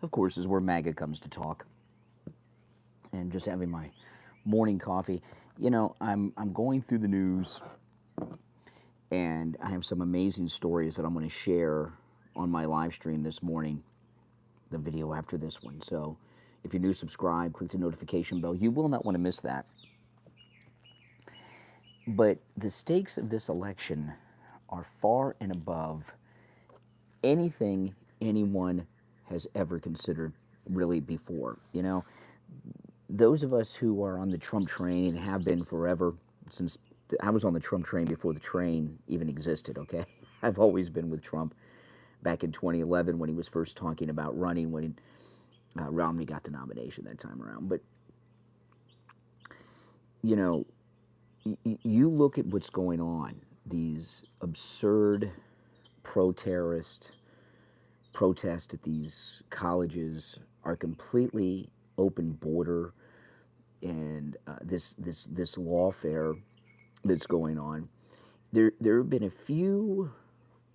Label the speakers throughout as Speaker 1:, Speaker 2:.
Speaker 1: of course, is where MAGA comes to talk. And just having my morning coffee. You know, I'm going through the news, and I have some amazing stories that I'm going to share on my live stream this morning, the video after this one. So if you're new, subscribe, click the notification bell. You will not want to miss that. But the stakes of this election are far and above anything anyone has ever considered really before. You know, those of us who are on the Trump train and have been forever, since I was on the Trump train before the train even existed, okay? I've always been with Trump. Back in 2011 when he was first talking about running, when Romney got the nomination that time around. But, you know, you look at what's going on, these absurd protests at these colleges, are completely open border, and this lawfare that's going on. There have been a few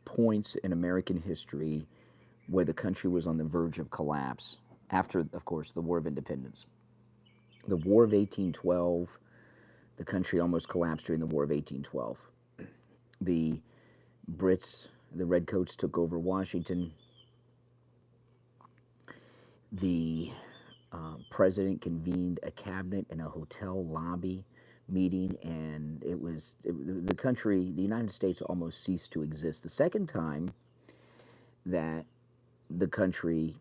Speaker 1: points in American history where the country was on the verge of collapse after, of course, the War of Independence. The War of 1812, the country almost collapsed during the War of 1812. The Brits, the Redcoats, took over Washington. The president convened a cabinet in a hotel lobby meeting, and the country, the United States, almost ceased to exist. The second time that the country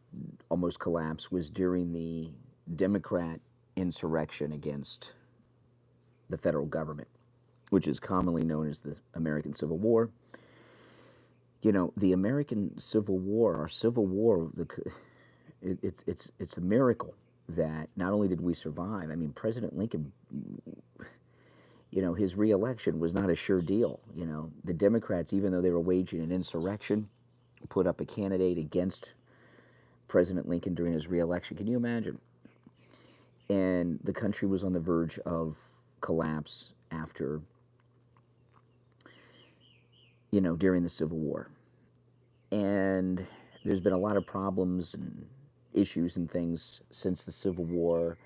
Speaker 1: almost collapsed was during the Democrat insurrection against the federal government, which is commonly known as the American Civil War. You know, the American Civil War, our Civil War, it's a miracle that not only did we survive. I mean, President Lincoln, you know, his re-election was not a sure deal. You know, the Democrats, even though they were waging an insurrection, put up a candidate against President Lincoln during his re-election. Can you imagine? And the country was on the verge of collapse after, you know, during the Civil War. And there's been a lot of problems and issues and things since the Civil War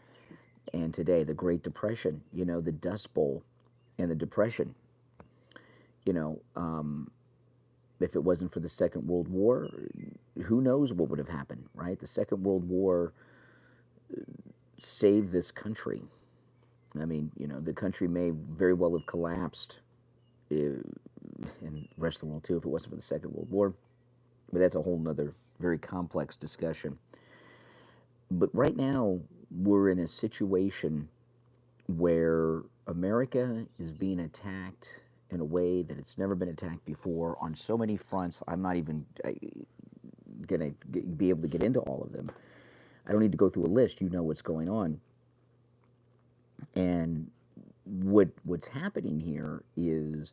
Speaker 1: and today. The Great Depression, you know, the Dust Bowl and the Depression. You know, if it wasn't for the Second World War, who knows what would have happened, right? The Second World War saved this country. I mean, you know, the country may very well have collapsed in the rest of the world too if it wasn't for the Second World War. But that's a whole nother very complex discussion. But right now, we're in a situation where America is being attacked in a way that it's never been attacked before on so many fronts. I'm not even going to be able to get into all of them. I don't need to go through a list. You know what's going on. And what's happening here is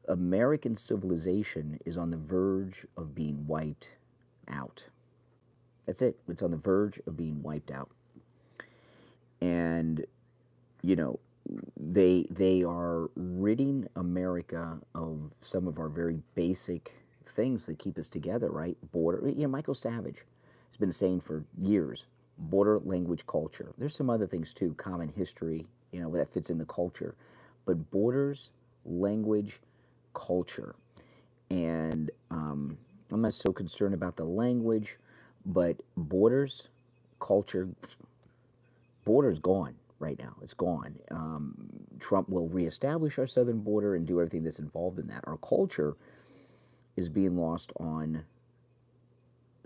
Speaker 1: American civilization is on the verge of being wiped out. That's it. It's on the verge of being wiped out. And, you know, they are ridding America of some of our very basic things that keep us together, right? Border. You know, Michael Savage has been saying for years, border, language, culture. There's some other things too, common history, you know, that fits in the culture. But borders, language, culture. And I'm not so concerned about the language, but borders, culture, border's gone right now. It's gone. Trump will reestablish our southern border and do everything that's involved in that. Our culture is being lost on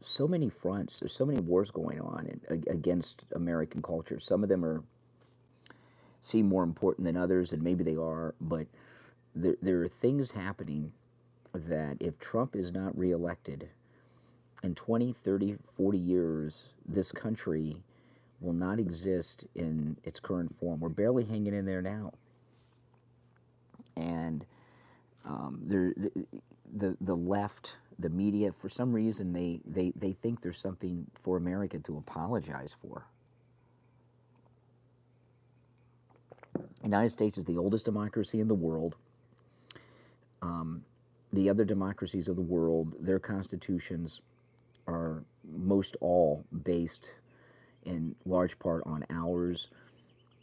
Speaker 1: so many fronts. There's so many wars going on against American culture. Some of them seem more important than others, and maybe they are, but there are things happening that if Trump is not reelected, in 20, 30, 40 years, this country will not exist in its current form. We're barely hanging in there now. And the left, the media, for some reason, they think there's something for America to apologize for. The United States is the oldest democracy in the world. The other democracies of the world, their constitutions are most all based in large part on ours.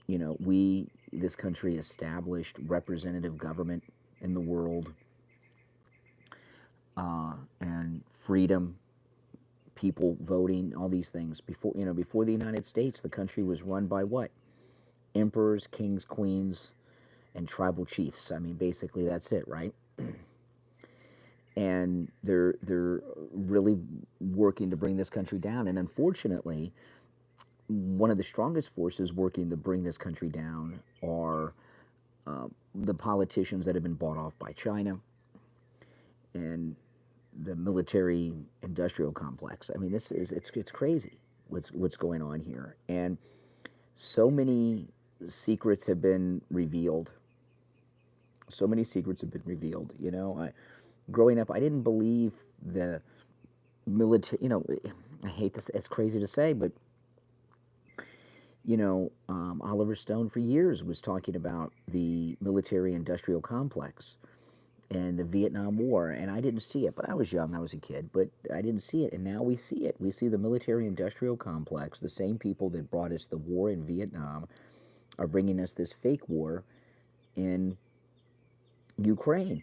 Speaker 1: This country established representative government in the world, and freedom, people voting, all these things. Before the United States, the country was run by what? Emperors, kings, queens, and tribal chiefs. I mean, basically that's it, right? And they're really working to bring this country down. And unfortunately, one of the strongest forces working to bring this country down are the politicians that have been bought off by China and the military-industrial complex. I mean, it's crazy what's going on here, and so many secrets have been revealed. So many secrets have been revealed. Growing up, I didn't believe the military. I hate this. It's crazy to say, but Oliver Stone for years was talking about the military-industrial complex and the Vietnam War, and I didn't see it. But I was young, I was a kid, but I didn't see it, and now we see it. We see the military-industrial complex. The same people that brought us the war in Vietnam are bringing us this fake war in Ukraine.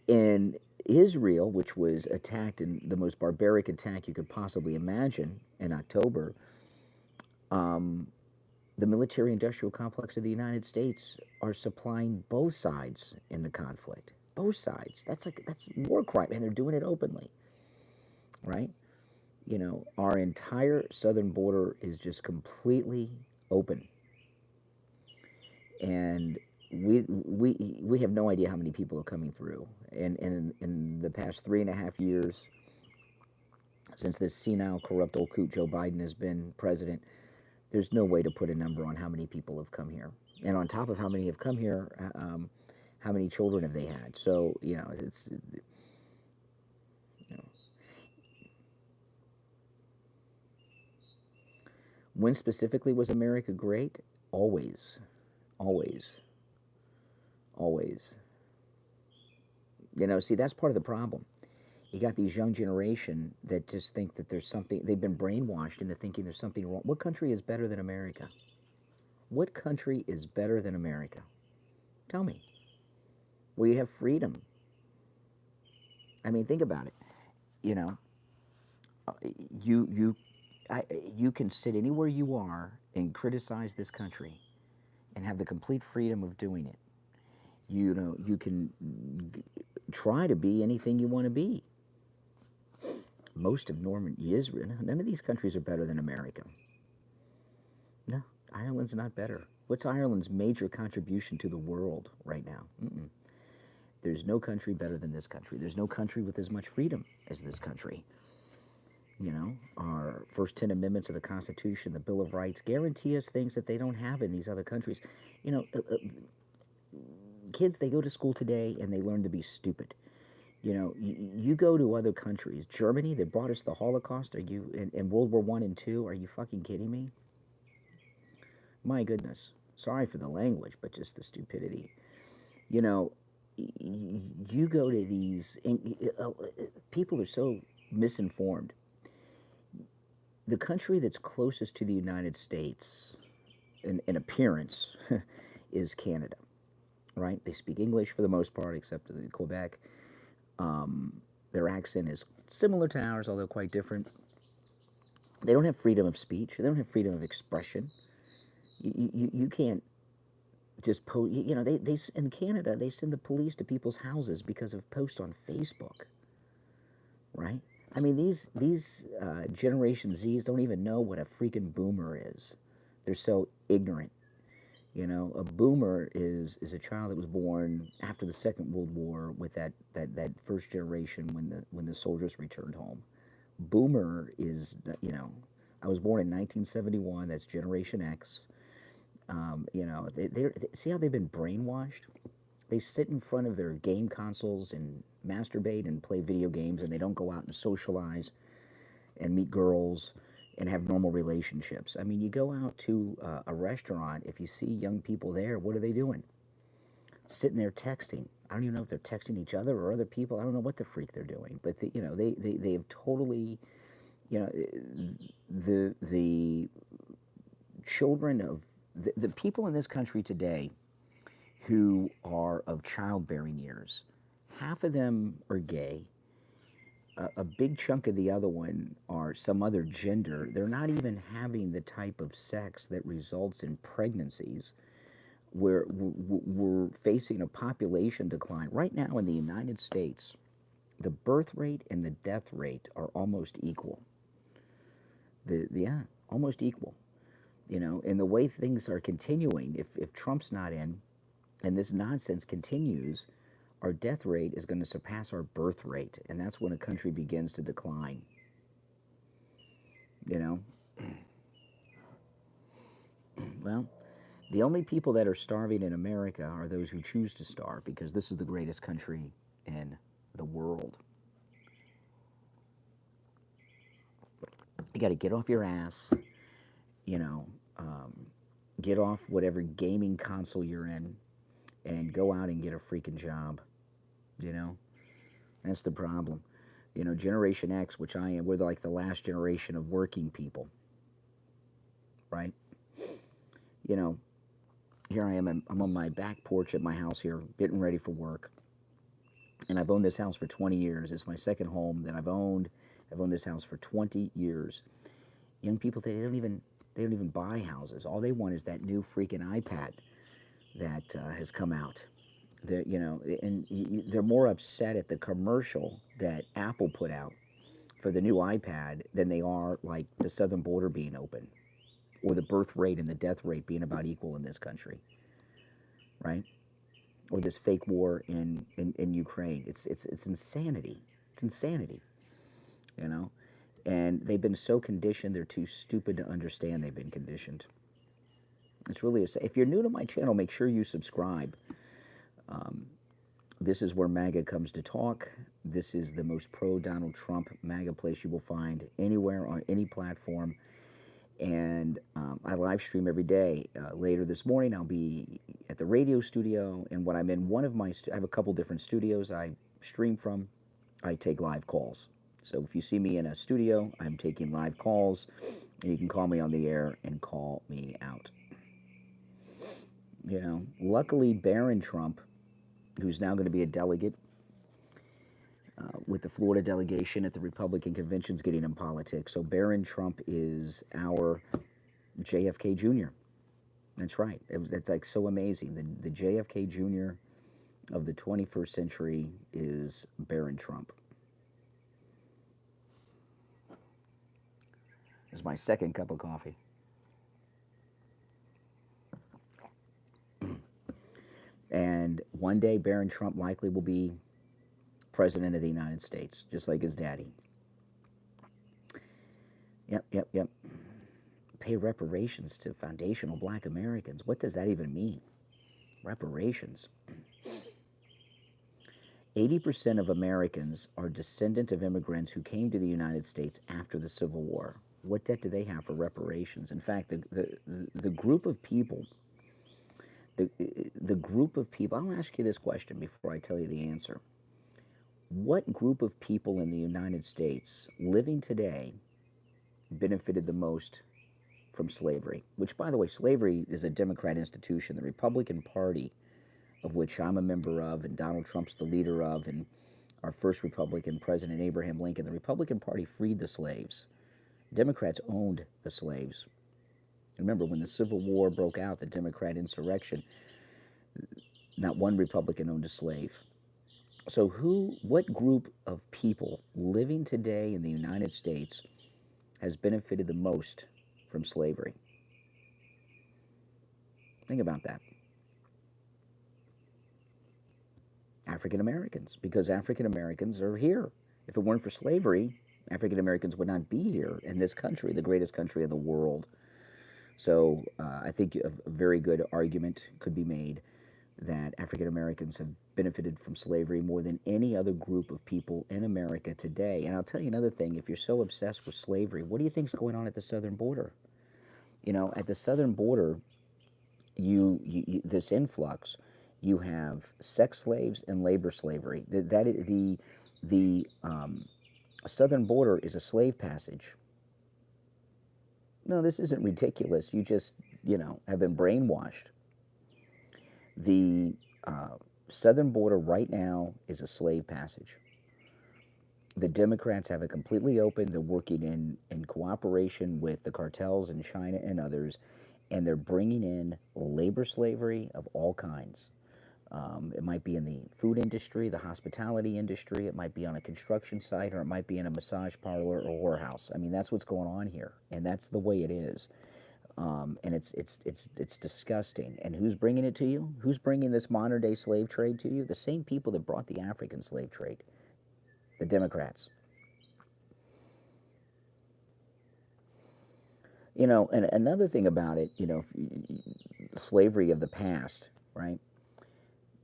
Speaker 1: And Israel, which was attacked in the most barbaric attack you could possibly imagine in October, the military-industrial complex of the United States are supplying both sides in the conflict. Both sides. That's war crime, and they're doing it openly, right? Our entire southern border is just completely open, and we have no idea how many people are coming through. And in the past 3.5 years, since this senile, corrupt old coot Joe Biden has been president, there's no way to put a number on how many people have come here. And on top of how many have come here, how many children have they had? So, it's, when specifically was America great? Always. Always. Always. See, that's part of the problem. You got these young generation that just think that there's something, they've been brainwashed into thinking there's something wrong. What country is better than America? What country is better than America? Tell me. Where you have freedom. I mean, think about it. You can sit anywhere you are and criticize this country and have the complete freedom of doing it. You can try to be anything you want to be. Most of Northern Israel, none of these countries are better than America. No, Ireland's not better. What's Ireland's major contribution to the world right now? There's no country better than this country. There's no country with as much freedom as this country. Our first 10 amendments of the Constitution, the Bill of Rights, guarantee us things that they don't have in these other countries. Kids, they go to school today and they learn to be stupid. You go to other countries, Germany, that brought us the Holocaust, in World War I and II, are you fucking kidding me? My goodness. Sorry for the language, but just the stupidity. You go to these, and people are so misinformed. The country that's closest to the United States in appearance is Canada, right? They speak English for the most part, except in Quebec. Their accent is similar to ours, although quite different. They don't have freedom of speech. They don't have freedom of expression. You can't just post. They in Canada, they send the police to people's houses because of posts on Facebook, right? I mean, these Generation Zs don't even know what a freaking boomer is. They're so ignorant. A boomer is a child that was born after the Second World War, with that first generation when the soldiers returned home. Boomer is, I was born in 1971. That's Generation X. They see how they've been brainwashed? They sit in front of their game consoles and masturbate and play video games, and they don't go out and socialize and meet girls and have normal relationships. I mean, you go out to a restaurant, if you see young people there, what are they doing? Sitting there texting. I don't even know if they're texting each other or other people. I don't know what the freak they're doing, but they have totally You know, the children of the people in this country today who are of childbearing years, half of them are gay. A big chunk of the other one are some other gender. They're not even having the type of sex that results in pregnancies. We're facing a population decline. Right now in the United States, the birth rate and the death rate are almost equal. Yeah, almost equal. You know, and the way things are continuing, if Trump's not in and this nonsense continues, our death rate is going to surpass our birth rate, and that's when a country begins to decline. You know? Well, the only people that are starving in America are those who choose to starve, because this is the greatest country in the world. You got to get off your ass, you know, get off whatever gaming console you're in, and go out and get a freaking job. You know, that's the problem. You know, Generation X, which I am, we're like the last generation of working people, right? You know, here I am, I'm on my back porch at my house here, getting ready for work. And I've owned this house for 20 years. It's my second home that I've owned. I've owned this house for 20 years. Young people today, they don't even buy houses. All they want is that new freaking iPad that has come out. You know, and they're more upset at the commercial that Apple put out for the new iPad than they are like the southern border being open, or the birth rate and the death rate being about equal in this country, right? Or this fake war in Ukraine. It's insanity. It's insanity, you know? And they've been so conditioned, they're too stupid to understand they've been conditioned. It's really if you're new to my channel, make sure you subscribe. This is where MAGA comes to talk. This is the most pro-Donald Trump MAGA place you will find anywhere on any platform. And I live stream every day. Later this morning, I'll be at the radio studio. And when I'm in one of my, I have a couple different studios I stream from. I take live calls. So if you see me in a studio, I'm taking live calls. And you can call me on the air and call me out. You know, luckily, Barron Trump, who's now going to be a delegate with the Florida delegation at the Republican convention's getting in politics. So Barron Trump is our JFK Jr. That's right. It's like so amazing. The JFK Jr. of the 21st century is Barron Trump. This is my second cup of coffee. And one day, Barron Trump likely will be president of the United States, just like his daddy. Yep. Pay reparations to foundational black Americans. What does that even mean? Reparations. 80% of Americans are descendant of immigrants who came to the United States after the Civil War. What debt do they have for reparations? In fact, the group of people... The group of people, I'll ask you this question before I tell you the answer. What group of people in the United States living today benefited the most from slavery? Which, by the way, slavery is a Democrat institution. The Republican Party, of which I'm a member of, and Donald Trump's the leader of, and our first Republican president, Abraham Lincoln, the Republican Party freed the slaves. Democrats owned the slaves. Remember, when the Civil War broke out, the Democrat insurrection, not one Republican owned a slave. So what group of people living today in the United States has benefited the most from slavery? Think about that. African Americans, because African Americans are here. If it weren't for slavery, African Americans would not be here in this country, the greatest country in the world. So I think a very good argument could be made that African Americans have benefited from slavery more than any other group of people in America today. And I'll tell you another thing, if you're so obsessed with slavery, what do you think's going on at the southern border? You know, at the southern border, this influx, you have sex slaves and labor slavery. The southern border is a slave passage. No, this isn't ridiculous. You just, have been brainwashed. The southern border right now is a slave passage. The Democrats have it completely open. They're working in cooperation with the cartels in China and others, and they're bringing in labor slavery of all kinds. It might be in the food industry, the hospitality industry, it might be on a construction site, or it might be in a massage parlor or whorehouse. I mean, that's what's going on here, and that's the way it is. And it's disgusting. And who's bringing it to you? Who's bringing this modern day slave trade to you? The same people that brought the African slave trade, the Democrats. And another thing about it, slavery of the past, right?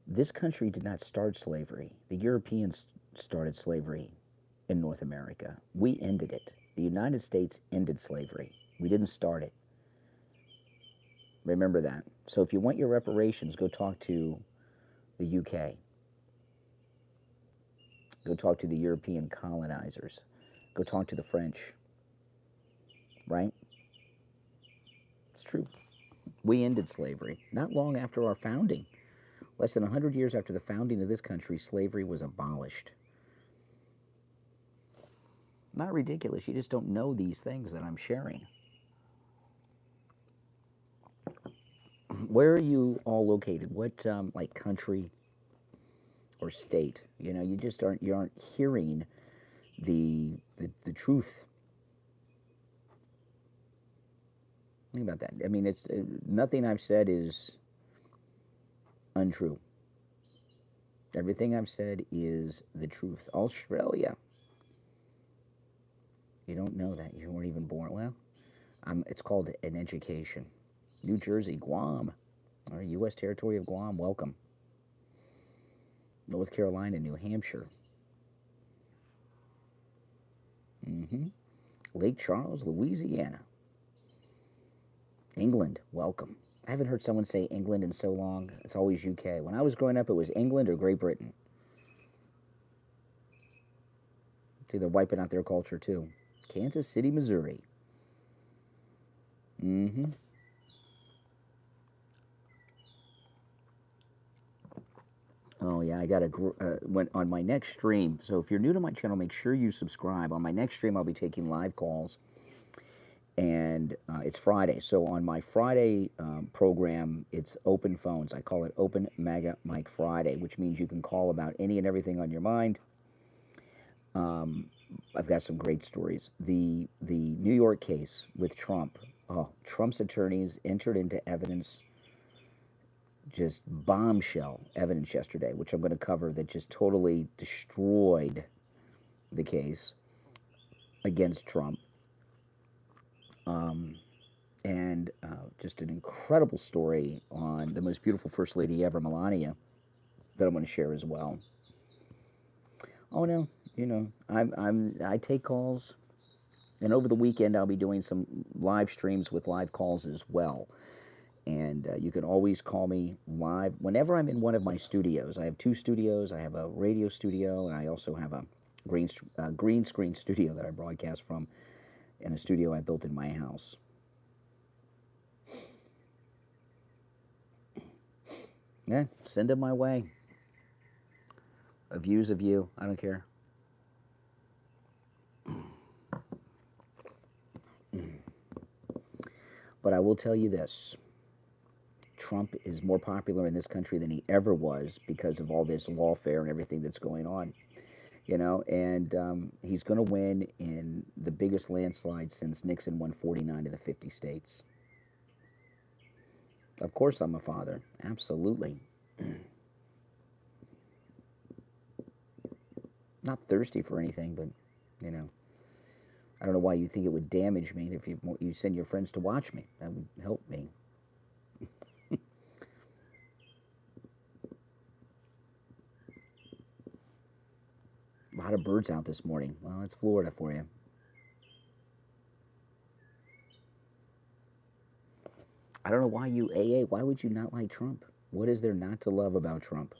Speaker 1: This country did not start slavery. The Europeans started slavery in North America. We ended it. The United States ended slavery. We didn't start it. Remember that. So if you want your reparations, go talk to the UK. Go talk to the European colonizers. Go talk to the French. Right? It's true. We ended slavery not long after our founding. Less than 100 years after the founding of this country, slavery was abolished. Not ridiculous. You just don't know these things that I'm sharing. Where are you all located? What, like, country or state? You just aren't hearing the truth. Think about that. I mean, it's nothing I've said is untrue. Everything I've said is the truth. Australia. You don't know that. You weren't even born. Well, it's called an education. New Jersey, Guam. Or U.S. territory of Guam, welcome. North Carolina, New Hampshire. Lake Charles, Louisiana. England, welcome. I haven't heard someone say England in so long. It's always UK. When I was growing up, it was England or Great Britain. See, they're wiping out their culture, too. Kansas City, Missouri. Oh, yeah, I got to, on my next stream, so if you're new to my channel, make sure you subscribe. On my next stream, I'll be taking live calls. And it's Friday. So on my Friday program, it's open phones. I call it Open MAGA Mike Friday, which means you can call about any and everything on your mind. I've got some great stories. The New York case with Trump. Oh, Trump's attorneys entered into evidence, just bombshell evidence yesterday, which I'm going to cover, that just totally destroyed the case against Trump. And just an incredible story on the most beautiful First Lady ever, Melania, that I'm going to share as well. Oh no, I take calls, and over the weekend I'll be doing some live streams with live calls as well. And you can always call me live whenever I'm in one of my studios. I have 2 studios. I have a radio studio, and I also have a green screen studio that I broadcast from, in a studio I built in my house. Yeah, send them my way. Views of you, I don't care. But I will tell you this. Trump is more popular in this country than he ever was because of all this lawfare and everything that's going on. And he's going to win in the biggest landslide since Nixon won 49 of the 50 states. Of course I'm a father. Absolutely. Not thirsty for anything, but, I don't know why you think it would damage me if you send your friends to watch me. That would help me. A lot of birds out this morning. Well, it's Florida for you. I don't know why why would you not like Trump? What is there not to love about Trump?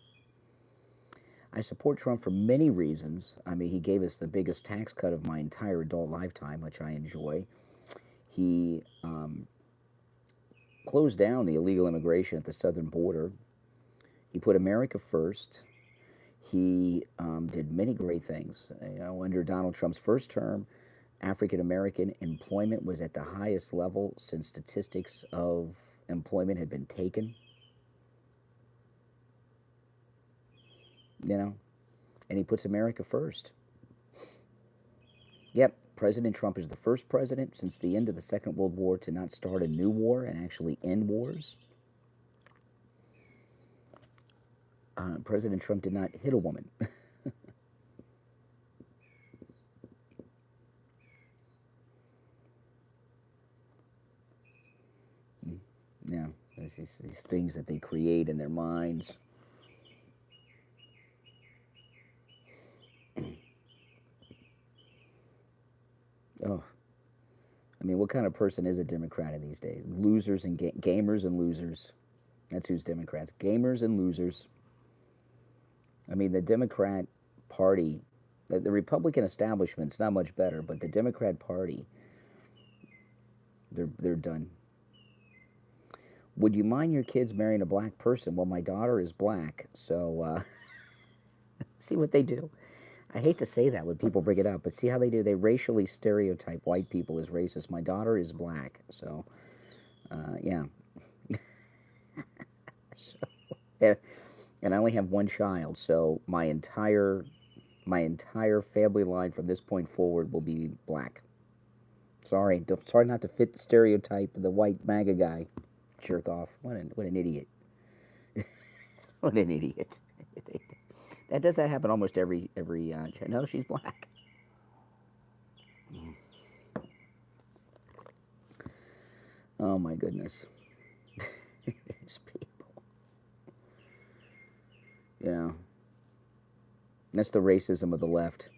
Speaker 1: I support Trump for many reasons. I mean, he gave us the biggest tax cut of my entire adult lifetime, which I enjoy. He closed down the illegal immigration at the southern border. He put America first. He did many great things. Under Donald Trump's first term, African American employment was at the highest level since statistics of employment had been taken. And he puts America first. Yep, President Trump is the first president since the end of the Second World War to not start a new war and actually end wars. President Trump did not hit a woman. Yeah, these things that they create in their minds. Oh, I mean, what kind of person is a Democrat in these days? Losers and gamers and losers. That's who's Democrats. Gamers and losers. I mean, the Democrat Party, the Republican establishment's not much better, but the Democrat Party, they're done. Would you mind your kids marrying a black person? Well, my daughter is black, so see what they do. I hate to say that when people bring it up, but see how they do. They racially stereotype white people as racist. My daughter is black, so yeah. So, and I only have one child, so my entire family line from this point forward will be black. Sorry not to fit the stereotype of the white MAGA guy. Jerk off. What an idiot. What an idiot. That happen almost every no, she's black. Oh my goodness. These people. That's the racism of the left.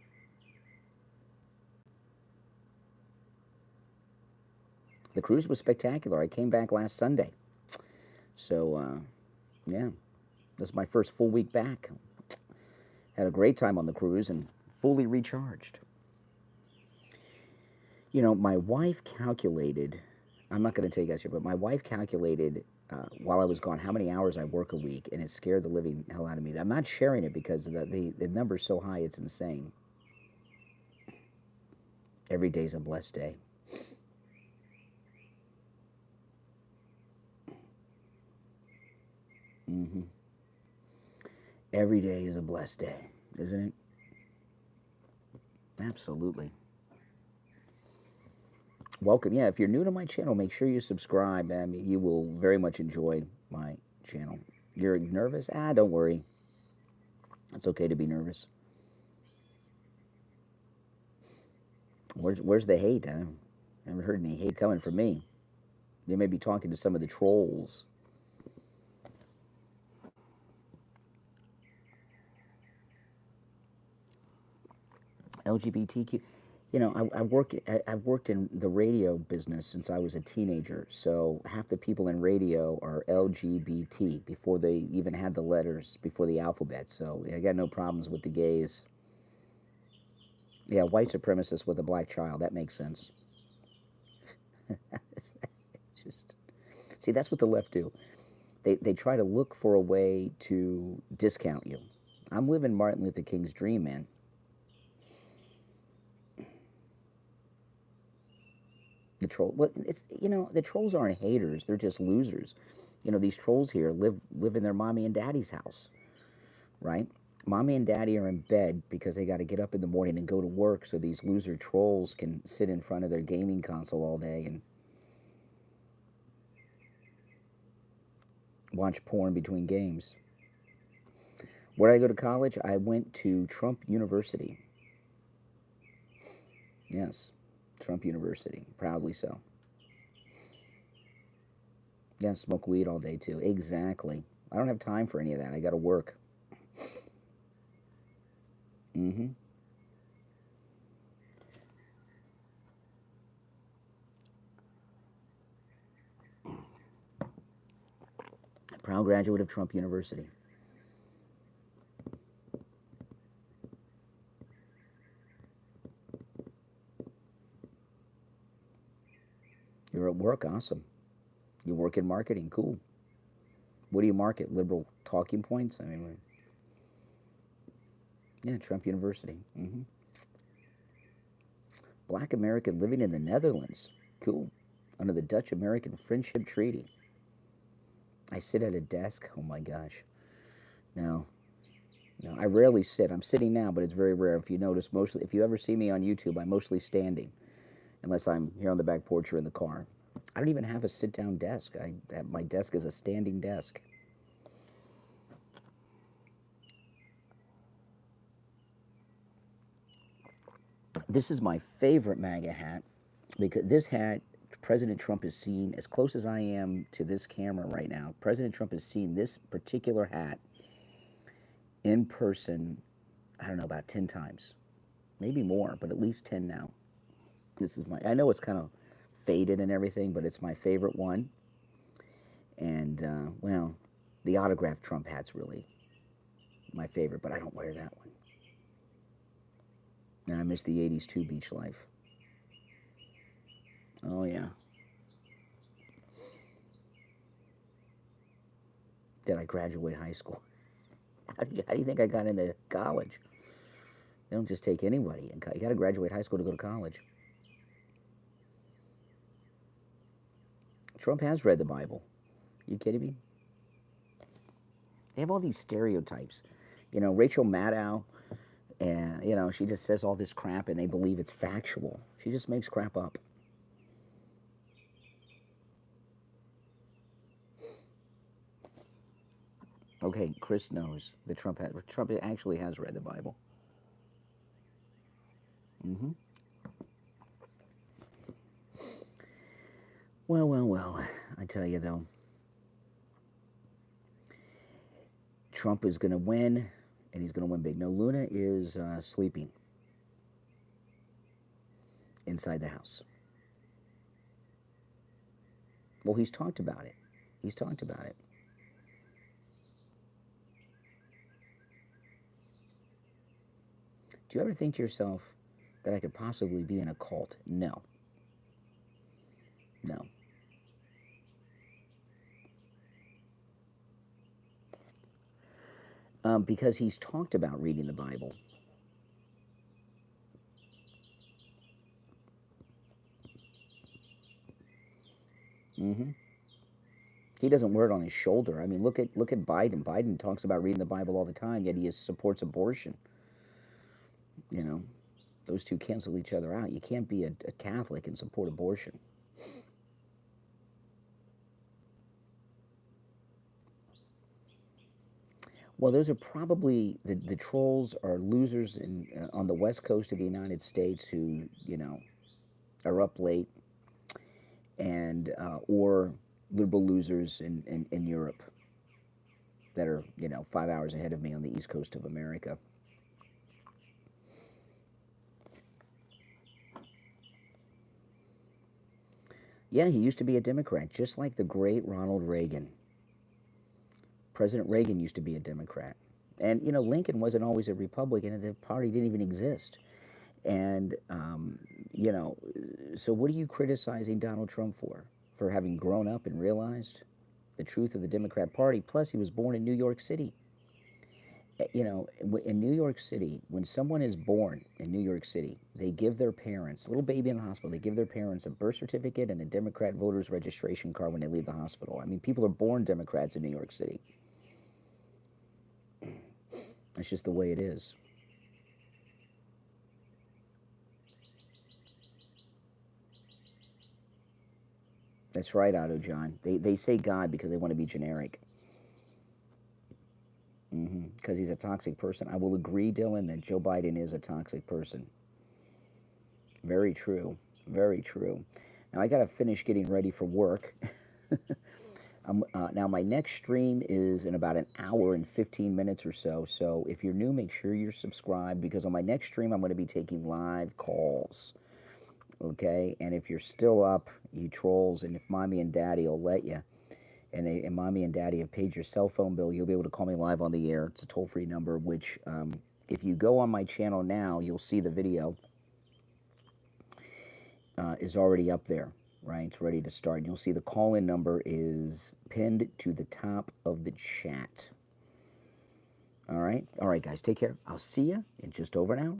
Speaker 1: The cruise was spectacular. I came back last Sunday. So, yeah, this is my first full week back. Had a great time on the cruise and fully recharged. My wife calculated, I'm not going to tell you guys here, but my wife calculated while I was gone how many hours I work a week, and it scared the living hell out of me. I'm not sharing it because the number's so high, it's insane. Every day's a blessed day. Mm-hmm. Every day is a blessed day, isn't it? Absolutely. Welcome. Yeah, if you're new to my channel, make sure you subscribe. You will very much enjoy my channel. You're nervous? Don't worry. It's okay to be nervous. Where's the hate? I haven't heard any hate coming from me. They may be talking to some of the trolls. LGBTQ. I've worked in the radio business since I was a teenager, so half the people in radio are LGBT before they even had the letters, before the alphabet, so I got no problems with the gays. Yeah, white supremacist with a black child, that makes sense. See, that's what the left do. They try to look for a way to discount you. I'm living Martin Luther King's dream, man. The troll. Well, the trolls aren't haters. They're just losers. These trolls here live in their mommy and daddy's house, right? Mommy and daddy are in bed because they got to get up in the morning and go to work. So these loser trolls can sit in front of their gaming console all day and watch porn between games. Where did I go to college? I went to Trump University. Yes. Trump University, proudly so. Yeah, smoke weed all day too. Exactly. I don't have time for any of that. I got to work. Mm-hmm. Proud graduate of Trump University. You're at work, awesome. You work in marketing, cool. What do you market? Liberal talking points? I mean, yeah, Trump University. Black American living in the Netherlands, cool. Under the Dutch-American Friendship Treaty. I sit at a desk, oh my gosh. No, no, I rarely sit. I'm sitting now, but it's very rare. If you notice, mostly, if you ever see me on YouTube, I'm mostly standing, unless I'm here on the back porch or in the car. I don't even have a sit-down desk. My desk is a standing desk. This is my favorite MAGA hat, because this hat, President Trump is seen, as close as I am to this camera right now, President Trump has seen this particular hat in person, I don't know, about 10 times. Maybe more, but at least 10 now. This is I know it's kind of faded and everything, but it's my favorite one. And, well, the autographed Trump hat's really my favorite, but I don't wear that one. Now I miss the 80s too, beach life. Oh, yeah. Did I graduate high school? How do you think I got into college? They don't just take anybody. You got to graduate high school to go to college. Trump has read the Bible. Are you kidding me? They have all these stereotypes. You know, Rachel Maddow, and, you know, she just says all this crap and they believe it's factual. She just makes crap up. Okay, Chris knows that Trump actually has read the Bible. Well, I tell you though, Trump is going to win, and he's going to win big. No, Luna is sleeping inside the house. Well, he's talked about it. He's talked about it. Do you ever think to yourself that I could possibly be in a cult? No. No. Because he's talked about reading the Bible. He doesn't wear it on his shoulder. I mean, look at Biden. Biden talks about reading the Bible all the time, yet he supports abortion. You know, those two cancel each other out. You can't be a Catholic and support abortion. Well, those are probably, the trolls are losers on the west coast of the United States who, you know, are up late, and or liberal losers in Europe that are, you know, 5 hours ahead of me on the east coast of America. Yeah, he used to be a Democrat, just like the great Ronald Reagan. President Reagan used to be a Democrat. And, you know, Lincoln wasn't always a Republican, and the party didn't even exist. And, you know, so what are you criticizing Donald Trump for? For having grown up and realized the truth of the Democrat Party? Plus, he was born in New York City. You know, in New York City, when someone is born in New York City, they give their parents, little baby in the hospital, they give their parents a birth certificate and a Democrat voter's registration card when they leave the hospital. I mean, people are born Democrats in New York City. That's just the way it is. That's right, Otto John. They say God because they want to be generic. Because he's a toxic person. I will agree, Dylan, that Joe Biden is a toxic person. Very true. Very true. Now, I got to finish getting ready for work. Now, my next stream is in about an hour and 15 minutes or so. So if you're new, make sure you're subscribed, because on my next stream, I'm going to be taking live calls. Okay? And if you're still up, you trolls, and if Mommy and Daddy will let you, and Mommy and Daddy have paid your cell phone bill, you'll be able to call me live on the air. It's a toll-free number, which if you go on my channel now, you'll see the video is already up there. right? It's ready to start. And you'll see the call-in number is pinned to the top of the chat. All right, guys, take care. I'll see you in just over an hour.